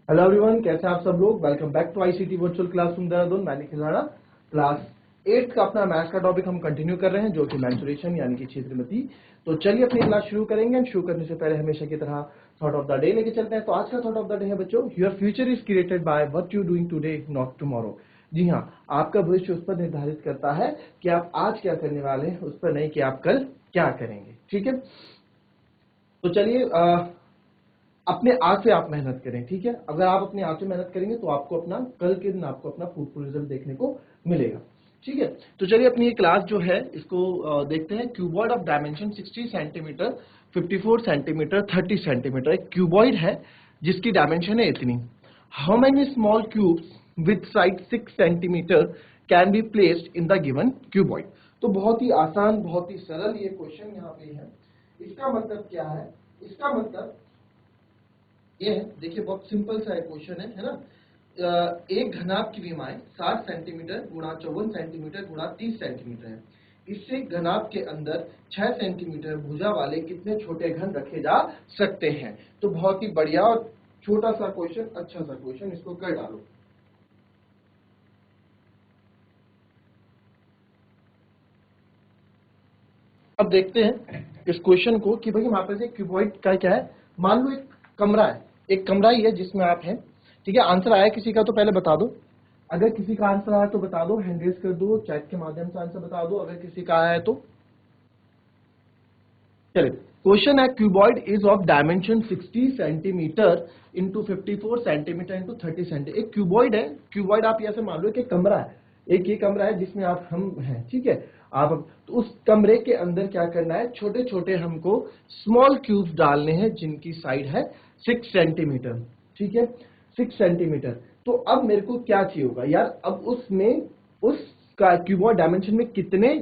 Hello everyone, कैसे हैं आप सब लोग। Welcome back to ICT virtual classroom Dehradun. मैं निखिल राणा। क्लास 8 का अपना मैथ्स का टॉपिक हम कंटिन्यू कर रहे हैं, जो कि मेंसुरेशन यानी कि क्षेत्रमति। तो चलिए अपनी क्लास शुरू करेंगे। शुरू करने से पहले हमेशा की तरह थॉट ऑफ द डे लेके चलते हैं। तो आज का थॉट ऑफ द डे है बच्चों, your future is created by what you doing today, not tomorrow. जी हाँ, आपका भविष्य उस पर निर्धारित करता है कि आप आज क्या करने वाले हैं, उस पर नहीं कि आप कल क्या करेंगे। ठीक है, तो चलिए अपने आज से आप मेहनत करें। ठीक है, अगर आप अपने आज से मेहनत करेंगे तो आपको अपना कल के दिन आपको अपना फ्रूटफुल रिजल्ट देखने को मिलेगा। ठीक है, तो चलिए अपनी ये क्लास जो है इसको देखते हैं। Cuboid of dimension 60 centimetre, 54 centimetre, 30 centimetre एक क्यूबॉइड है जिसकी डायमेंशन है इतनी। How many small cubes with side 6 centimetre can be placed in the given cuboid. तो बहुत ही आसान, बहुत ही सरल ये क्वेश्चन यहाँ पे है। इसका मतलब क्या है? इसका मतलब ये है, देखिए बहुत सिंपल सा क्वेश्चन है ना। एक घनाभ की विमाएं 60 सेंटीमीटर गुणा 54 सेंटीमीटर गुणा 30 सेंटीमीटर है। इससे घनाभ के अंदर 6 सेंटीमीटर भुजा वाले कितने छोटे घन रखे जा सकते हैं। तो बहुत ही बढ़िया और छोटा सा क्वेश्चन, अच्छा सा क्वेश्चन, इसको कर डालो। अब देखते हैं इस क्वेश्चन को कि भाई हमारे पास एक क्यूबॉइड का क्या है। मान लो एक कमरा है, एक कमरा ही है जिसमें आप हैं। ठीक है, आंसर आया किसी का तो पहले बता दो। अगर किसी का आंसर आया तो बता दो, हैंड रेज कर दो, चैट के माध्यम से आंसर बता दो अगर किसी का आया है तो। चलिए, क्वेश्चन है cuboid is of dimension 60 centimetre into 54 centimetre into 30 centimetre. एक क्यूबॉइड है। क्यूबॉइड आप ऐसे मान लो कि कमरा है, एक ये कमरा है जिसमें आप हम हैं। ठीक है, आप तो उस कमरे के अंदर क्या करना है, छोटे छोटे हमको स्मॉल क्यूब्स डालने हैं जिनकी साइड है 6 सेंटीमीटर। ठीक है, 6 सेंटीमीटर। तो अब मेरे को क्या चाहिए होगा यार, अब उसमें उस क्यूबॉइड डायमेंशन में कितने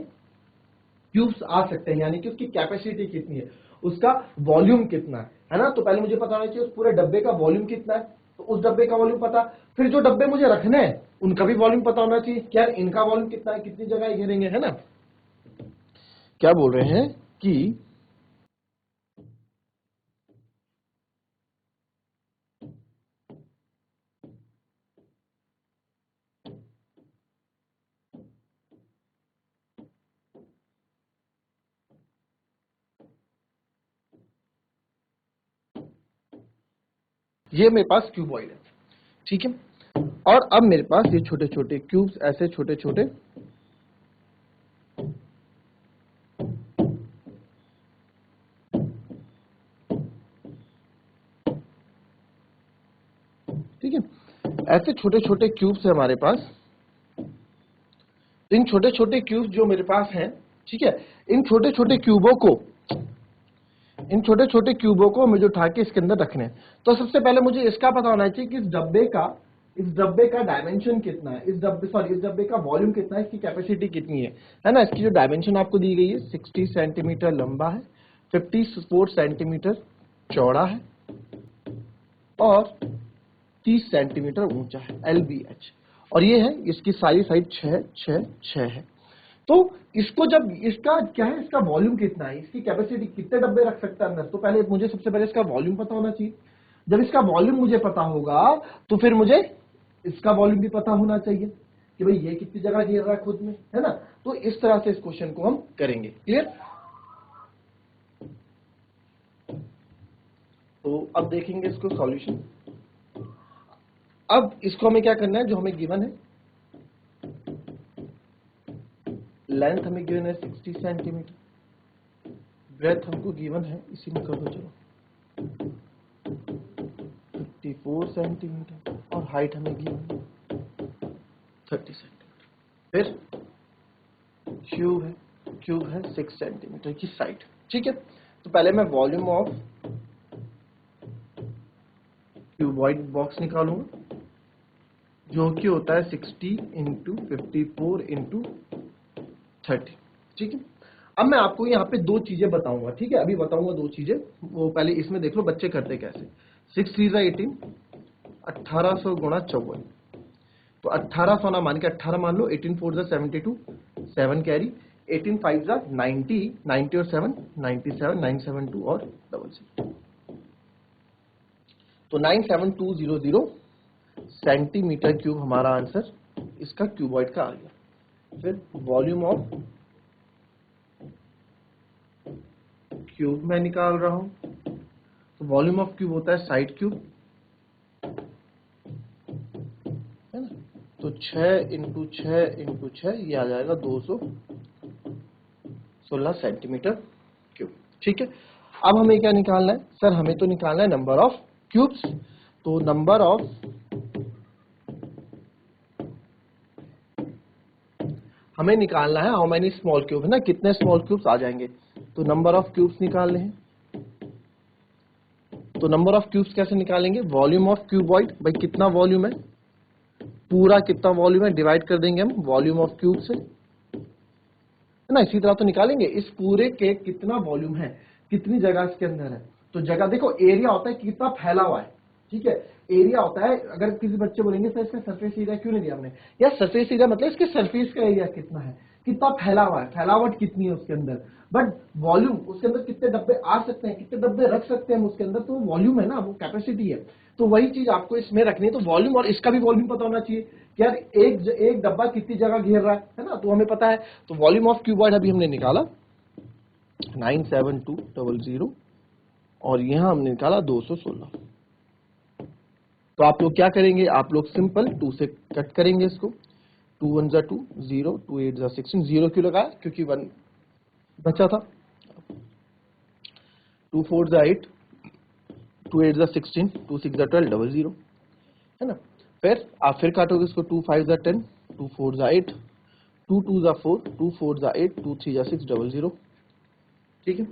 क्यूब्स आ सकते हैं, यानी कि उसकी कैपेसिटी कितनी है, उसका वॉल्यूम कितना है ना। तो पहले मुझे पता होना चाहिए उस पूरे डब्बे का वॉल्यूम कितना है। तो उस डब्बे का वॉल्यूम पता, फिर जो डब्बे मुझे रखने हैं उनका भी वॉल्यूम पता होना चाहिए। क्या इनका वॉल्यूम कितना है, कितनी जगह घेरेंगे, है ना। क्या बोल रहे हैं कि ये मेरे पास क्यूबॉइड है। ठीक है, और अब मेरे पास ये छोटे छोटे क्यूब्स, ऐसे छोटे छोटे, ठीक है, ऐसे छोटे छोटे क्यूब्स है हमारे पास। इन छोटे छोटे क्यूब्स जो मेरे पास हैं, ठीक है, इन छोटे छोटे क्यूबों को, इन छोटे छोटे क्यूबों को मुझे उठा के इसके अंदर रखने हैं। तो सबसे पहले मुझे इसका पता होना चाहिए कि इस डब्बे का डायमेंशन कितना है, इस डब्बे का वॉल्यूम कितना है, इसकी कैपेसिटी कितनी है ना। इसकी जो डायमेंशन आपको दी गई है 60 सेंटीमीटर लंबा है, 54 सेंटीमीटर चौड़ा है और 30 सेंटीमीटर ऊंचा है, LBH। और ये है, इसकी सारी साइड 6 6 6 है। तो इसको जब, इसका क्या है, इसका वॉल्यूम कितना है, इसकी कैपेसिटी कितने डब्बे रख सकता है अंदर, तो पहले मुझे सबसे पहले इसका वॉल्यूम पता होना चाहिए। जब इसका वॉल्यूम मुझे पता होगा तो फिर मुझे इसका वॉल्यूम भी पता होना चाहिए कि भाई ये कितनी जगह घेर रहा है खुद में, है ना। तो इस तरह से इस क्वेश्चन को हम करेंगे। क्लियर। तो अब देखेंगे इसको सॉल्यूशन। अब इसको हमें क्या करना है, जो हमें गिवन है, लेंथ हमें गिवन है 60 सेंटीमीटर, ब्रेथ हमको गिवन है, इसी में कर दो चलो 54 सेंटीमीटर, और हाइट हमें गिवन है 30 सेंटीमीटर। फिर क्यूब है 6 सेंटीमीटर की साइड। ठीक है, तो पहले मैं वॉल्यूम ऑफ क्यूबॉइड बॉक्स निकालूंगा, जो कि होता है 60 इंटू 54 इंटू 30। ठीक है, अब मैं आपको यहाँ पे दो चीजें बताऊंगा। ठीक है, अभी बताऊंगा दो चीजें, वो पहले इसमें देख लो बच्चे करते कैसे। 6 3 18, 1800 गुणा 54। तो 1800 ना मान के 18 मान लो, 18 4 72, 7 कैरी, 18 5 90, 90 और 7 97, 972 और 66। तो 97200 सेंटीमीटर क्यूब हमारा आंसर इसका क्यूबॉइड का आ गया। फिर वॉल्यूम ऑफ क्यूब मैं निकाल रहा हूं, तो वॉल्यूम ऑफ क्यूब होता है साइड क्यूब, है ना। तो 6 इंटू 6 ये आ जाएगा 216 सेंटीमीटर क्यूब। ठीक है, अब हमें क्या निकालना है सर? हमें तो निकालना है नंबर ऑफ क्यूब्स। तो नंबर ऑफ हमें निकालना है हाउ मेनी स्मॉल क्यूब, है ना, कितने स्मॉल क्यूब्स आ जाएंगे। तो नंबर ऑफ क्यूब्स निकालने हैं। तो नंबर ऑफ क्यूब्स कैसे निकालेंगे? वॉल्यूम ऑफ क्यूबॉइड, भाई कितना वॉल्यूम है, पूरा कितना वॉल्यूम है, डिवाइड कर देंगे हम वॉल्यूम ऑफ क्यूब से, है ना। इसी तरह तो निकालेंगे इस पूरे के कितना वॉल्यूम है, कितनी जगह इसके अंदर है। तो जगह देखो, एरिया होता है कितना फैला हुआ है, ठीक है। एरिया होता है, अगर किसी बच्चे बोलेंगे सर इसका सरफेस एरिया क्यों नहीं दिया हमने, या सरफेस एरिया मतलब इसके सरफेस का एरिया कितना है, कितना फैला हुआ है, फैलावट कितनी है उसके अंदर। बट वॉल्यूम, उसके अंदर कितने डब्बे आ सकते हैं, कितने डब्बे रख सकते हैं हम उसके अंदर, तो वॉल्यूम है ना, वो कैपेसिटी है। तो वही चीज आपको इसमें रखनी है। तो वॉल्यूम और इसका भी वॉल्यूम पता होना चाहिए कि यार एक डब्बा कितनी जगह घेर रहा है ना, तो हमें पता है। तो वॉल्यूम ऑफ क्यूबॉइड अभी हमने निकाला 97200 और यहां हमने निकाला 216। तो आप लोग क्या करेंगे, आप लोग सिंपल 2 से कट करेंगे इसको। 2 1 जा 2, 0, 2 8 जा 16, 0 क्यों लगाया, क्योंकि 1 बचा था। 2 4 जा 8, 2 8 जा 16, 2 6 जा 12, 00, है ना। फिर आप फिर काटोगे इसको, 2 5 जा 10, 2 4 जा 8, 2 2 जा 4, 2 4 जा 8, 2 3 जा 6, 00। ठीक है,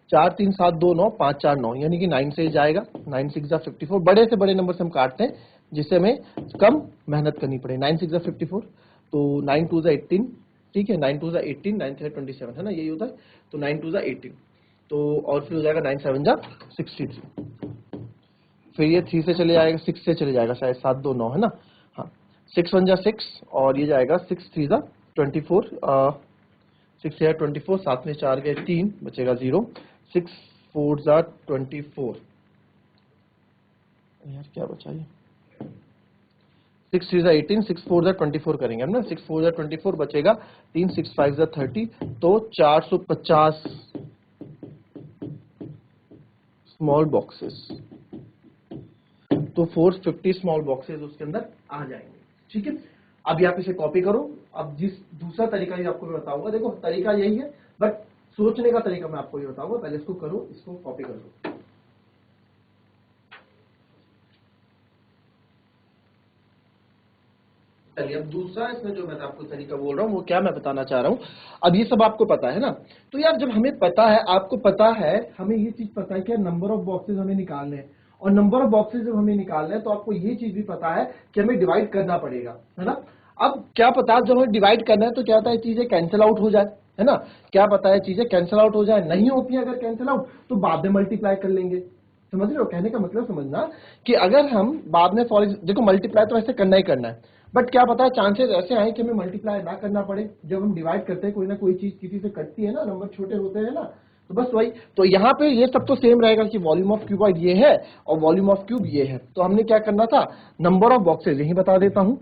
4 3 7 2 9, 5 4 9, यानी कि 9 से जाएगा। 9 6 जा 54, बड़े से बड़े नंबर से हम काटते हैं जिससे हमें कम मेहनत करनी पड़े। 9 6 जा 54, तो 9 2 जा 18, ठीक है, 9 2 जा 18, 9 3 27, है ना, यही होता है। तो 9 2 जा 18, तो और फिर हो जाएगा 9 7 जा 63। फिर ये 3 से चले जाएगा, 6 से चले जाएगा शायद, 7 2 9, है ना। हाँ, 6 1 जा 6 और ये जाएगा 6 3 जा 24, 6 या 24, साथ में 4 गए 3, बचेगा 0। 6 4 जा 24, यार क्या बचा ये, 6 3 जा 18, 6 4 जा 24 करेंगे हम ना। 6 4 जा 24 बचेगा 3, 6 5 जा 30, तो 450 स्मॉल बॉक्सेस। तो 450 स्मॉल बॉक्सेस उसके अंदर आ जाएंगे। ठीक है, अभी आप इसे कॉपी करो। अब जिस दूसरा तरीका ये आपको मैं बताऊंगा, देखो तरीका यही है बट सोचने का तरीका मैं आपको ये बताऊंगा। पहले इसको करो, इसको कॉपी कर लो। चलिए, अब दूसरा इसमें जो मैं आपको तरीका बोल रहा हूँ वो क्या मैं बताना चाह रहा हूँ। अब ये सब आपको पता है ना, तो यार जब हमें पता है, आपको पता है, हमें ये चीज पता है कि नंबर ऑफ बॉक्सेस हमें निकालने हैं, और नंबर ऑफ बॉक्सेस जब हमें निकालना है तो आपको ये चीज भी पता है कि हमें डिवाइड करना पड़ेगा, है ना। अब क्या पता, जब हमें डिवाइड करना है तो क्या होता है, चीजें कैंसिल आउट हो जाए, है ना। क्या पता है, चीजें कैंसिल आउट हो जाए, नहीं होती है अगर कैंसिल आउट तो बाद में मल्टीप्लाई कर लेंगे। समझ रहे हो, कहने का मतलब समझना कि अगर हम बाद में देखो मल्टीप्लाई तो ऐसे करना ही करना है, बट क्या पता है चांसेस ऐसे आए कि हमें मल्टीप्लाई ना करना पड़े। जब हम डिवाइड करते हैं, कोई ना कोई चीज किसी से कटती है ना, नंबर छोटे होते हैं ना, तो बस वही। तो यहाँ पे ये सब तो सेम रहेगा कि वॉल्यूम ऑफ क्यूबॉइड ये है और वॉल्यूम ऑफ क्यूब ये है। तो हमने क्या करना था, नंबर ऑफ बॉक्सेस यही बता देता हूं।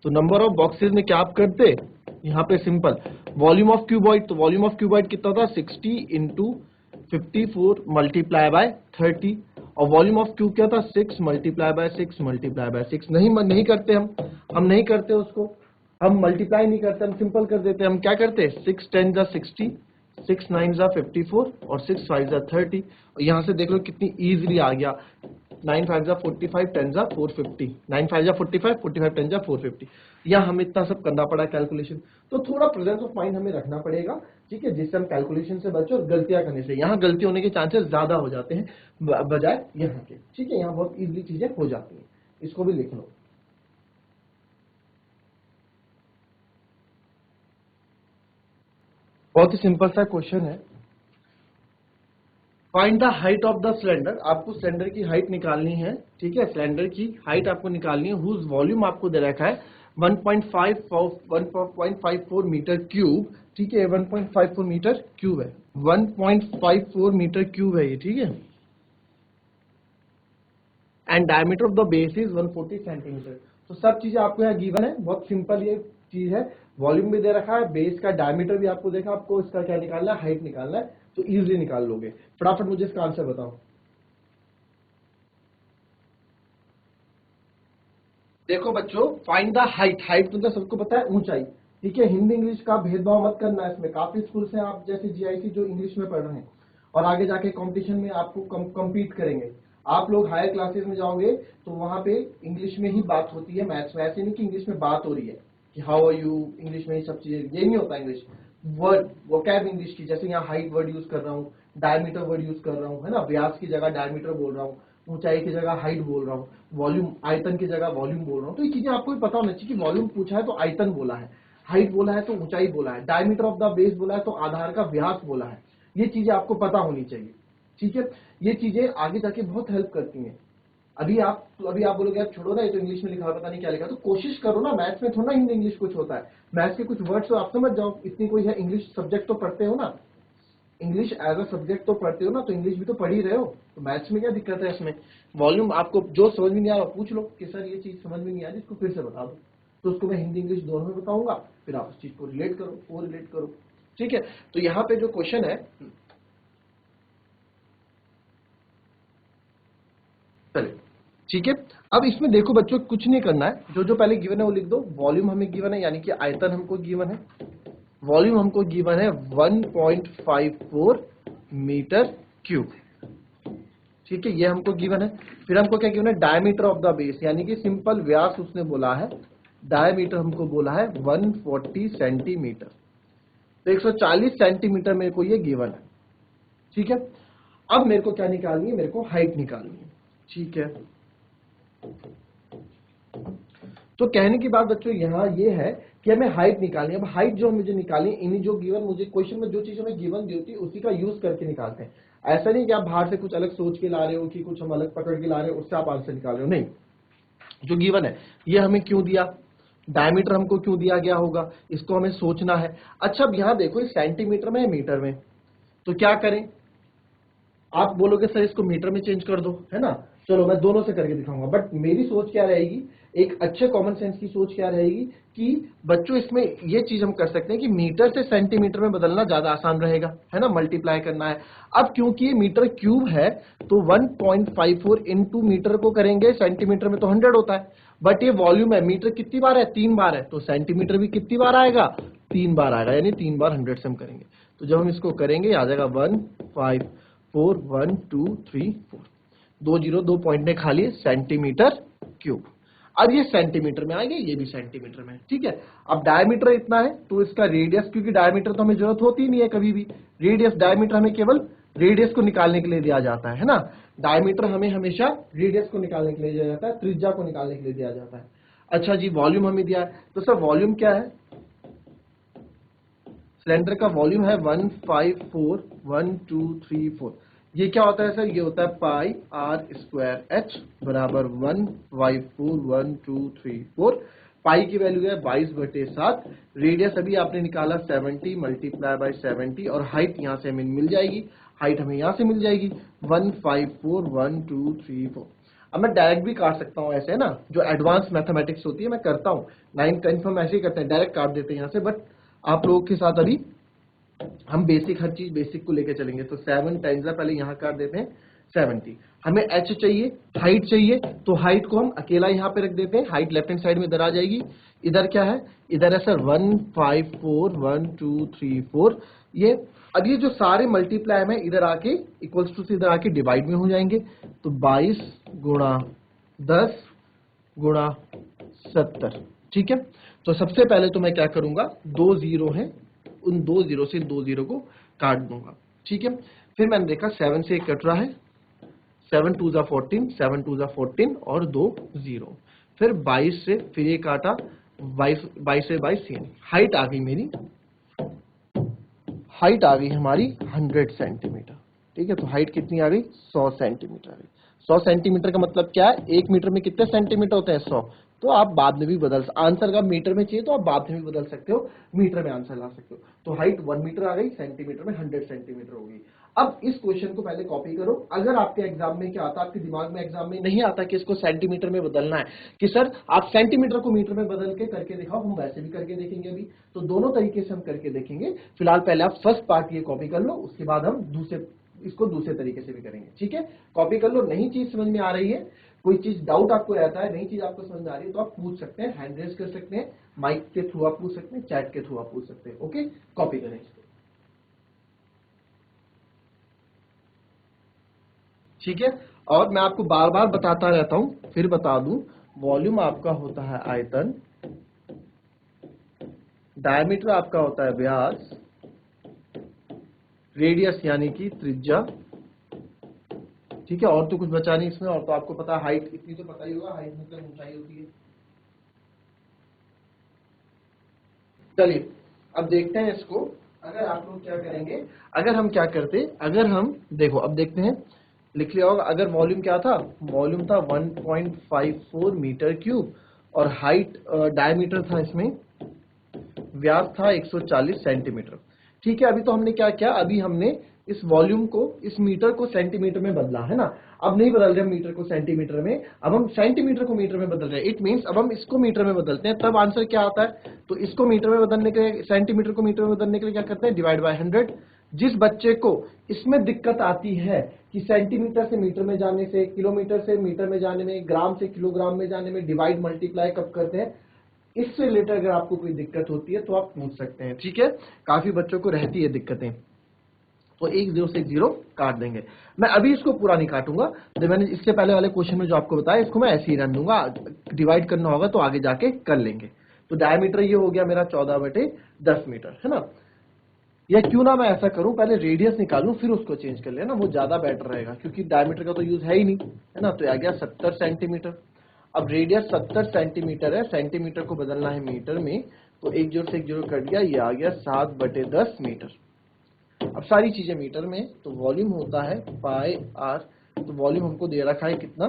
तो नंबर ऑफ बॉक्सेस में क्या आप करते, यहाँ पे सिंपल वॉल्यूम ऑफ क्यूबॉइड, तो वॉल्यूम ऑफ क्यूबॉइड कितना था, 60 इंटू 54 मल्टीप्लाई बाय 30, और वॉल्यूम ऑफ क्यूब क्या था, 6 मल्टीप्लाई बाय 6 मल्टीप्लाई बाय 6। नहीं करते हम नहीं करते उसको, हम मल्टीप्लाई नहीं करते, हम सिंपल कर देते। हम क्या करते, 6 10 जा 60, 6 9 जा 54 और 6 5 जा 30। और यहाँ से देख लो कितनी इजीली आ गया, 9 5 जा 45, 10 जा 450, 9 5 जा 45, 45 10 जा 450। यहाँ हमें इतना सब करना पड़ा कैलकुलेशन, तो थोड़ा प्रेजेंस ऑफ माइंड हमें रखना पड़ेगा, ठीक है, जिससे हम कैलकुलेशन से बचे और गलतियां करने से। यहाँ गलती होने के चांसेस ज्यादा हो जाते हैं बजाय यहाँ के, ठीक है। यहाँ बहुत इजीली चीजें हो जाती हैं, इसको भी लिख लो। बहुत ही सिंपल सा क्वेश्चन है, find the height of the cylinder. आपको सिलेंडर की हाइट निकालनी है, ठीक है, सिलेंडर की हाइट आपको निकालनी है, हुज वॉल्यूम आपको दे रखा है 1.54 मीटर क्यूब, ठीक है, 1.54 मीटर क्यूब है, 1.54 मीटर क्यूब है ये, ठीक है। And diameter of the base is 140 centimetre. तो सब चीजें आपको यहाँ गिवन है, बहुत सिंपल ये चीज है। वॉल्यूम भी दे रखा है, बेस का डायमीटर भी आपको देखा, आपको इसका क्या निकालना है, हाइट निकालना है, तो इजीली निकाल लोगे। फटाफट मुझे इसका आंसर बताओ। देखो बच्चों, फाइंड द हाइट, हाइट तो सबको पता है ऊंचाई, ठीक है। हिंदी इंग्लिश का भेदभाव मत करना है इसमें। काफी स्कूल से आप जैसे जीआईसी जो इंग्लिश में पढ़ रहे हैं और आगे जाके कंपटीशन में आपको कम्पीट करेंगे। आप लोग हायर क्लासेस में जाओगे तो वहां पे इंग्लिश में ही बात होती है, मैथ्स में ऐसे नहीं कि इंग्लिश में बात हो रही है कि हाउ आर यू, इंग्लिश में ही सब चीजें, ये नहीं होता। इंग्लिश वर्ड वोकैब इंग्लिश की, जैसे यहाँ हाइट वर्ड यूज कर रहा हूँ, डायमीटर वर्ड यूज कर रहा हूँ, है ना, व्यास की जगह डायमीटर बोल रहा हूँ, ऊंचाई की जगह हाइट बोल रहा हूँ, वॉल्यूम आयतन की जगह वॉल्यूम बोल रहा हूँ। तो ये चीजें आपको भी पता होना चाहिए कि वॉल्यूम पूछा है तो आयतन बोला है, हाइट बोला है तो ऊंचाई बोला है, डायमीटर ऑफ द बेस बोला है तो आधार का व्यास बोला है। ये चीजें आपको पता होनी चाहिए, ठीक है। ये चीजें आगे जाके बहुत हेल्प करती हैं। अभी आप बोलोगे आप छोड़ो ना, ये तो इंग्लिश में लिखा है, पता नहीं क्या लिखा, तो कोशिश करो ना, मैथ्स में थोड़ा ना हिंदी इंग्लिश कुछ होता है, मैथ्स के कुछ वर्ड्स तो आप समझ जाओ, इतनी कोई है, इंग्लिश सब्जेक्ट तो पढ़ते हो ना, इंग्लिश एज अ सब्जेक्ट तो पढ़ते हो ना, तो इंग्लिश भी तो पढ़ ही रहे हो, तो मैथ्स में क्या दिक्कत है इसमें। वॉल्यूम आपको जो समझ में नहीं आ रहा पूछ लो कि सर ये चीज समझ में नहीं आ रही, इसको फिर से बता दो, तो उसको मैं हिंदी इंग्लिश दोनों में बताऊंगा, फिर आप उस चीज को रिलेट करो, वो रिलेट करो, ठीक है। तो यहाँ पे जो क्वेश्चन है, चलिए ठीक है। अब इसमें देखो बच्चों, कुछ नहीं करना है, जो जो पहले गिवन है वो लिख दो। वॉल्यूम हमें गिवन है, यानी कि आयतन हमको गिवन है, वॉल्यूम हमको गिवन है 1.54 मीटर क्यूब, ठीक है, ये हमको गिवन है। फिर हमको क्या गिवन है, डायमीटर ऑफ द बेस, यानी कि सिंपल व्यास उसने बोला है, डायमीटर हमको बोला है 140 सेंटीमीटर, तो 140 सेंटीमीटर मेरे को ये गिवन है, ठीक है। अब मेरे को क्या निकालनी है, मेरे को हाइट निकालनी है, ठीक है। तो कहने की बात बच्चों यहाँ ये है कि हमें हाइट निकालनी है। अब हाइट जो मुझे निकालनी है, इन्हीं जो गिवन मुझे क्वेश्चन में जो चीज हमें गिवन दी होती है उसी का यूज करके निकालते हैं। ऐसा नहीं कि आप बाहर से कुछ अलग सोच के ला रहे हो कि कुछ हम अलग पकड़ के ला रहे हो उससे आप आंसर निकाल रहे हो, नहीं। जो गिवन है ये हमें क्यों दिया, डायमीटर हमको क्यों दिया गया होगा, इसको हमें सोचना है। अच्छा अब यहाँ देखो, इस सेंटीमीटर में मीटर में, तो क्या करें, आप बोलोगे सर इसको मीटर में चेंज कर दो, है ना, चलो मैं दोनों से करके दिखाऊंगा। बट मेरी सोच क्या रहेगी, एक अच्छे कॉमन सेंस की सोच क्या रहेगी कि बच्चों इसमें ये चीज हम कर सकते हैं कि मीटर से सेंटीमीटर में बदलना ज्यादा आसान रहेगा, है ना, मल्टीप्लाई करना है। अब क्योंकि ये मीटर क्यूब है तो 1.54 इंटू मीटर को करेंगे, सेंटीमीटर में तो 100 होता है, बट ये वॉल्यूम है, मीटर कितनी बार है, 3 बार है, तो सेंटीमीटर भी कितनी बार आएगा, 3 बार आएगा, यानी 3 बार 100 से हम करेंगे। तो जब हम इसको करेंगे आ जाएगा 154 1 2 3 4, 2 जीरो 2 पॉइंट ने खा लिए, सेंटीमीटर क्यूब। अब ये सेंटीमीटर में आएंगे, ये भी सेंटीमीटर में, ठीक है। अब डायमीटर इतना है तो इसका रेडियस, क्योंकि डायमीटर तो हमें जरूरत होती नहीं है कभी भी, रेडियस डायमीटर हमें केवल रेडियस को निकालने के लिए दिया जाता है ना, डायमीटर हमें हमेशा रेडियस को निकालने के लिए दिया जाता है, त्रिज्या को निकालने के लिए दिया जाता है। अच्छा जी, वॉल्यूम हमें दिया है, तो सर वॉल्यूम क्या है, सिलेंडर का वॉल्यूम है 154 1 2 3 4, ये क्या होता है सर, ये होता है पाई आर स्क्वायर एच बराबर 154 1 2 3 4। पाई की वैल्यू है 22/7, रेडियस अभी आपने निकाला 70 मल्टीप्लाई बाय 70, और हाइट यहाँ से हमें मिल जाएगी, हाइट हमें यहाँ से मिल जाएगी 154 1 2 3 4। अब मैं डायरेक्ट भी काट सकता हूँ ऐसे, है ना, जो एडवांस मैथमेटिक्स होती है मैं करता हूँ, 9 10 हम ऐसे ही करते हैं, डायरेक्ट काट देते हैं यहाँ से, बट आप लोगों के साथ अभी हम बेसिक, हर चीज बेसिक को लेके चलेंगे। तो 7 टाइम्स पहले यहाँ काट देते हैं 70, हमें h चाहिए, हाइट चाहिए, तो हाइट को हम अकेला यहाँ पे रख देते हैं, हाइट लेफ्ट हैंड साइड में इधर आ जाएगी। इधर क्या है, इधर है सर 154 1 2 3 4, ये अब ये जो सारे मल्टीप्लाई में इधर आके इक्वल्स टू से इधर आके डिवाइड में हो जाएंगे, तो 22 गुणा 10 गुणा 70, ठीक है। तो सबसे पहले तो मैं क्या करूंगा, 2 जीरो है, उन 2 जीरो से 2 जीरो को काट दूंगा, ठीक है। फिर मैंने देखा 7 से कट रहा है, 7 2 जा 14, 7 2 जा 14 और 2 जीरो, फिर 22 से फिर ये काटा, 22 से 22 यानी हाइट आ गई मेरी, हाइट आ गई हमारी 100 सेंटीमीटर, ठीक है। तो हाइट कितनी आ गई, 100 सेंटीमीटर आ गई। 100 सेंटीमीटर का मतलब क्या है, 1 मीटर में कितने सेंटीमीटर होते हैं, 100, तो आप बाद में भी आंसर का मीटर में चाहिए तो आप बाद में भी बदल सकते हो, मीटर में आंसर ला सकते हो। तो हाइट 1 मीटर आ गई, सेंटीमीटर में 100 सेंटीमीटर होगी। अब इस क्वेश्चन को पहले कॉपी करो। अगर आपके एग्जाम में क्या आता है, आपके दिमाग में एग्जाम में नहीं आता कि इसको सेंटीमीटर में बदलना है, कि सर आप सेंटीमीटर को मीटर में बदल के करके दिखाओ, हम वैसे भी करके देखेंगे अभी। तो दोनों तरीके से हम करके देखेंगे। फिलहाल पहले आप फर्स्ट पार्ट ये कॉपी कर लो, उसके बाद हम इसको दूसरे तरीके से भी करेंगे। ठीक है, कॉपी कर लो। नई चीज समझ में आ रही है, कोई चीज डाउट आपको रहता है, नई चीज आपको समझ में आ रही है तो आप पूछ सकते हैं, हैंड रेज कर सकते हैं, माइक के थ्रू आप पूछ सकते हैं, चैट के थ्रू आप पूछ सकते हैं। ओके, कॉपी करें इसको। ठीक है, और मैं आपको बार बार बताता रहता हूं, फिर बता दूं, वॉल्यूम आपका होता है आयतन, डायमीटर आपका होता है व्यास, रेडियस यानी कि त्रिज्या। ठीक है, और तो कुछ बचा नहीं इसमें, और तो आपको पता है हाइट, इतनी तो पता ही होगा, हाइट मतलब ऊंचाई होती है। चलिए अब देखते हैं इसको। अगर आप लोग क्या करेंगे, अगर हम क्या करते, अगर हम देखो अब देखते हैं, लिख लिया होगा। अगर वॉल्यूम क्या था, वॉल्यूम था 1.54 मीटर क्यूब, और हाइट डायमीटर था इसमें, व्यास था 140 सेंटीमीटर। ठीक है, अभी तो हमने क्या किया, अभी हमने इस वॉल्यूम को, इस मीटर को सेंटीमीटर में बदला है ना। अब नहीं बदल रहे हम मीटर को सेंटीमीटर में, अब हम सेंटीमीटर को मीटर में बदल रहे हैं। इट मींस अब हम इसको मीटर में बदलते हैं, तब आंसर क्या आता है। तो इसको मीटर में बदलने के लिए, सेंटीमीटर को मीटर में बदलने के लिए क्या करते हैं, डिवाइड बाय 100। जिस बच्चे को इसमें दिक्कत आती है कि सेंटीमीटर से मीटर में जाने से, किलोमीटर से मीटर में जाने में, ग्राम से किलोग्राम में जाने में डिवाइड मल्टीप्लाई कब करते हैं, इससे रिलेटेड अगर आपको कोई दिक्कत होती है तो आप पूछ सकते हैं। ठीक है, काफी बच्चों को रहती है दिक्कतें, तो 1 0 से 1 0 काट देंगे। मैं अभी इसको पूरा नहीं काटूंगा, तो मैंने इससे पहले वाले क्वेश्चन में जो आपको बताया, इसको मैं ऐसे ही रन दूंगा, डिवाइड करना होगा तो आगे जाके कर लेंगे। तो डायमीटर ये हो गया मेरा 14/10 मीटर, है ना। या क्यों ना मैं ऐसा करूं, पहले रेडियस निकालूं फिर उसको चेंज कर लेना, वो ज्यादा बेटर रहेगा, क्योंकि डायमीटर का तो यूज है ही नहीं, है ना। तो आ गया 70 सेंटीमीटर। अब रेडियस 70 सेंटीमीटर है, सेंटीमीटर को बदलना है मीटर में, तो 1 0 से 1 0 कट गया, ये आ गया 7/10 मीटर। अब सारी चीजें मीटर में, तो वॉल्यूम होता है पाई आर। तो वॉल्यूम हमको दे रखा है कितना,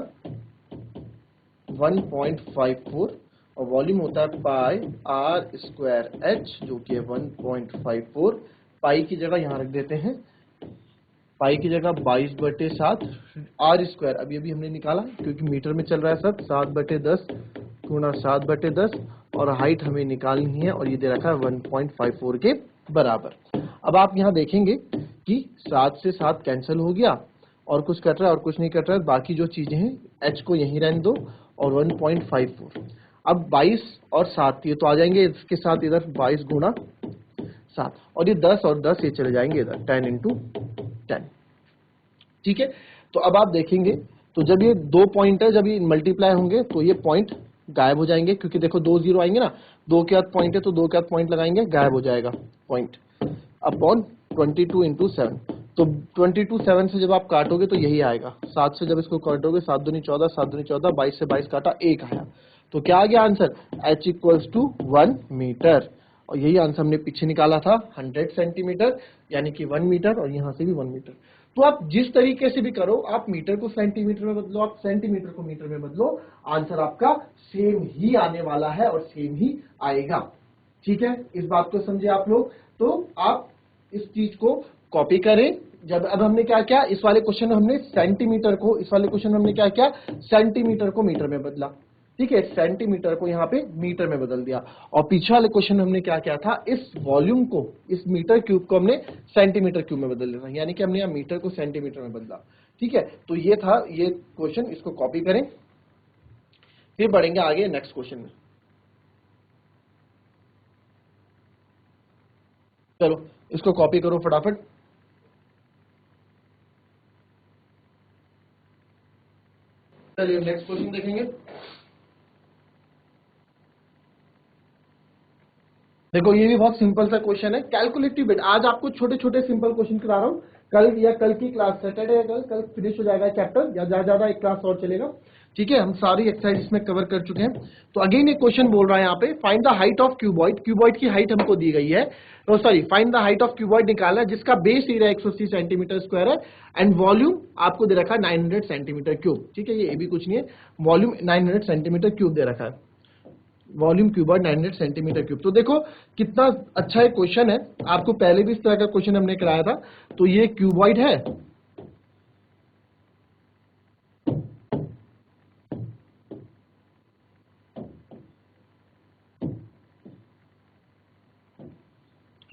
1.54, और वॉल्यूम होता है पाई आर स्क्वायर एच, जो कि है 1.54। पाई की जगह यहां रख देते हैं, पाई की जगह 22/7, आर स्क्वायर अभी अभी हमने निकाला क्योंकि मीटर में चल रहा है सब, 7/10 गुणा 7/10, और हाइट हमें निकालनी है, और ये दे रखा है 1.54 के बराबर। अब आप यहाँ देखेंगे कि 7 से 7 कैंसिल हो गया, और कुछ कट रहा है और कुछ नहीं कट रहा है, बाकी जो चीजें हैं एच को यहीं रहने दो, और 1.54। अब 22 और 7 ये तो आ जाएंगे इसके साथ इधर, 22 गुणा 7, और ये 10 और 10 ये चले जाएंगे इधर, 10 × 10। ठीक है, तो अब आप देखेंगे, तो जब ये 2 पॉइंट है, जब ये मल्टीप्लाई होंगे तो ये पॉइंट गायब हो जाएंगे, क्योंकि देखो 2 0 आएंगे ना, 2 के बाद पॉइंट है तो 2 के बाद पॉइंट लगाएंगे, गायब हो जाएगा पॉइंट, अपॉन 22 × 7। तो 22 7 से जब आप काटोगे तो यही आएगा, 7 से जब इसको काटोगे, 7 दूनी 14, 7 दूनी 14, 22 से 22 काटा, 1 आया। तो क्या आ गया आंसर, h = 1 मीटर। और यही आंसर हमने पीछे निकाला था, 100 सेंटीमीटर, यानी कि 1 मीटर, और यहां से भी 1 मीटर। तो आप जिस तरीके से भी करो, आप मीटर को सेंटीमीटर में बदलो, आप सेंटीमीटर को मीटर में बदलो, आंसर आपका सेम ही आने वाला है और सेम ही आएगा। ठीक है, इस बात को समझे आप लोग। तो आप इस चीज को कॉपी करें। जब अब हमने क्या किया, इस वाले क्वेश्चन में हमने सेंटीमीटर को, इस वाले क्वेश्चन में हमने क्या किया, सेंटीमीटर को मीटर में बदला। ठीक है, सेंटीमीटर को यहाँ पे मीटर में बदल दिया, और पीछे वाले क्वेश्चन में हमने क्या किया था, इस वॉल्यूम को, इस मीटर क्यूब को हमने सेंटीमीटर क्यूब में बदल दिया, यानी कि हमने यहाँ मीटर को सेंटीमीटर में बदला। ठीक है, तो ये था ये क्वेश्चन, इसको कॉपी करें, फिर बढ़ेंगे आगे नेक्स्ट क्वेश्चन में। चलो इसको कॉपी करो फटाफट। चलिए नेक्स्ट क्वेश्चन देखेंगे। देखो ये भी बहुत सिंपल सा क्वेश्चन है, कैलकुलेटिव बिट। आज आपको छोटे छोटे सिंपल क्वेश्चन करा रहा हूँ, कल या कल की क्लास, सैटरडे या कल फिनिश हो जाएगा चैप्टर, या ज्यादा ज्यादा एक क्लास और चलेगा। ठीक है, हम सारी एक्सरसाइज इसमें कवर कर चुके हैं। तो अगेन एक क्वेश्चन बोल रहा है यहाँ पे, find the height of cuboid. Cuboid की हाइट हमको दी गई है, sorry, find the height of cuboid निकालना है, जिसका बेस एरिया 180 सेंटीमीटर स्क्वायर है, एंड वॉल्यूम आपको दे रखा है 900 सेंटीमीटर क्यूब। ठीक है, ये भी कुछ नहीं है, वॉल्यूम 900 सेंटीमीटर क्यूब दे रखा है। Volume cuboid 900 centimetre cube. तो देखो कितना अच्छा एक क्वेश्चन है, आपको पहले भी इस तरह का क्वेश्चन हमने कराया था। तो ये क्यूबॉइड है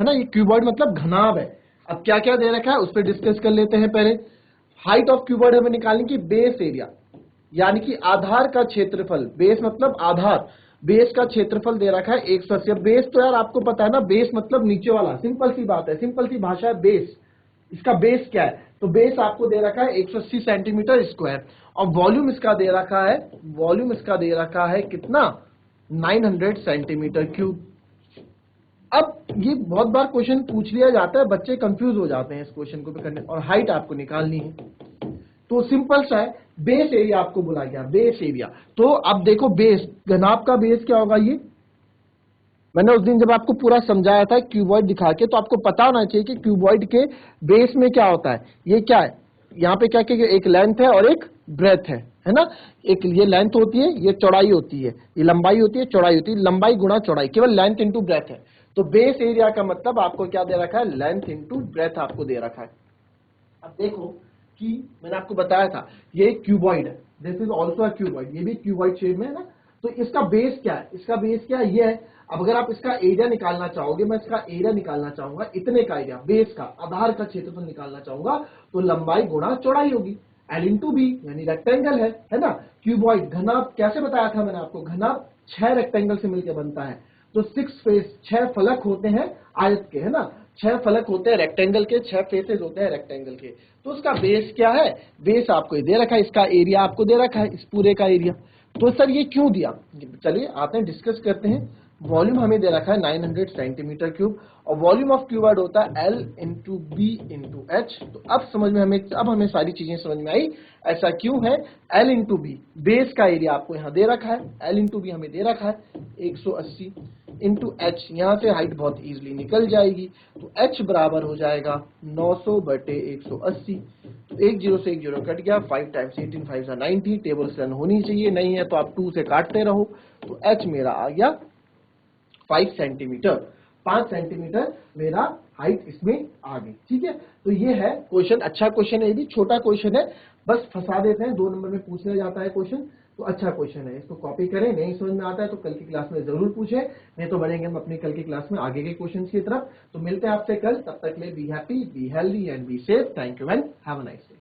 ना, ये क्यूबॉइड मतलब घनाभ है। अब क्या क्या दे रखा है उस पर डिस्कस कर लेते हैं। पहले हाइट ऑफ क्यूबॉइड हमें निकालने की, बेस एरिया यानी कि आधार का क्षेत्रफल, बेस मतलब आधार, बेस का क्षेत्रफल दे रखा है 180। बेस तो यार आपको पता है ना, बेस मतलब नीचे वाला, सिंपल सी बात है, सिंपल सी भाषा है बेस। इसका बेस क्या है, तो बेस आपको दे रखा है 180 सेंटीमीटर स्क्वायर। और वॉल्यूम इसका दे रखा है, वॉल्यूम इसका दे रखा है कितना, 900 सेंटीमीटर क्यूब। अब ये बहुत बार क्वेश्चन पूछ लिया जाता है, बच्चे कंफ्यूज हो जाते हैं इस क्वेश्चन को भी करने, और हाइट आपको निकालनी है। तो सिंपल सा है, बेस एरिया आपको बोला गया, बेस एरिया। तो अब देखो बेस, घनाभ का बेस क्या होगा, ये मैंने उस दिन जब आपको पूरा समझाया था क्यूबॉइड दिखा के, तो आपको पता होना चाहिए कि क्यूबॉइड के बेस में क्या होता है। ये क्या है, यहाँ पे क्या क्या, एक लेंथ है और एक ब्रेथ है ना। एक ये लेंथ होती है, ये चौड़ाई होती है, ये लंबाई होती है, चौड़ाई होती है, लंबाई गुणा चौड़ाई, केवल लेंथ इंटू ब्रेथ है। तो बेस एरिया का मतलब आपको क्या दे रखा है, लेंथ इंटू ब्रेथ आपको दे रखा है। अब देखो कि मैंने आपको बताया था ये क्यूबॉइड है, this is also a cuboid, ये भी क्यूबॉइड शेप में है ना। तो इसका बेस क्या है, इसका बेस क्या है, ये है। अब अगर आप इसका एरिया निकालना चाहोगे, मैं इसका एरिया निकालना चाहूंगा, इतने का एरिया, बेस का आधार का क्षेत्रफल निकालना चाहूंगा, तो लंबाई गुणा चौड़ाई होगी, एल इंटू बी, यानी रेक्टेंगल है ना। क्यूबॉइड घनाभ कैसे बताया था मैंने आपको, घनाभ 6 रेक्टेंगल से मिलकर बनता है। तो 6 फेस, 6 फलक होते हैं आयत के, है ना, 6 फलक होते हैं रेक्टेंगल के, 6 फेसेस होते हैं रेक्टेंगल के। तो उसका बेस क्या है, बेस आपको ये दे रखा है, इसका एरिया आपको दे रखा है, इस पूरे का एरिया। तो सर ये क्यों दिया, चलिए आते हैं डिस्कस करते हैं। वॉल्यूम हमें दे रखा है 900 सेंटीमीटर क्यूब, और वॉल्यूम ऑफ क्यूबॉइड होता है L into B into H. तो अब समझ में हमें सारी चीजें समझ में आई, ऐसा क्यों है। L इंटू बी, बेस का एरिया आपको यहाँ दे रखा है, L इंटू बी हमें दे रखा है 180, इंटू एच, यहाँ से हाइट बहुत इजीली निकल जाएगी। तो एच बराबर हो जाएगा 900 बटे 180। तो 1 0 से 1 0 कट गया, 5 टाइम्स 18 5 90, टेबल से रन होनी चाहिए, नहीं है तो आप 2 से काटते रहो। तो एच मेरा आ गया 5 सेंटीमीटर, 5 सेंटीमीटर मेरा हाइट इसमें आ गई। ठीक है, तो ये है क्वेश्चन, अच्छा क्वेश्चन है, ये भी छोटा क्वेश्चन है, बस फंसा देते हैं, 2 नंबर में पूछने जाता है क्वेश्चन। तो अच्छा क्वेश्चन है, इसको कॉपी करें, नहीं समझ में आता है तो कल की क्लास में जरूर पूछें, नहीं तो बढ़ेंगे हम अपनी कल की क्लास में आगे के क्वेश्चन की तरफ। तो मिलते हैं आपसे कल, तब तक के लिए be happy, be healthy and be safe. Thank you and have a nice day.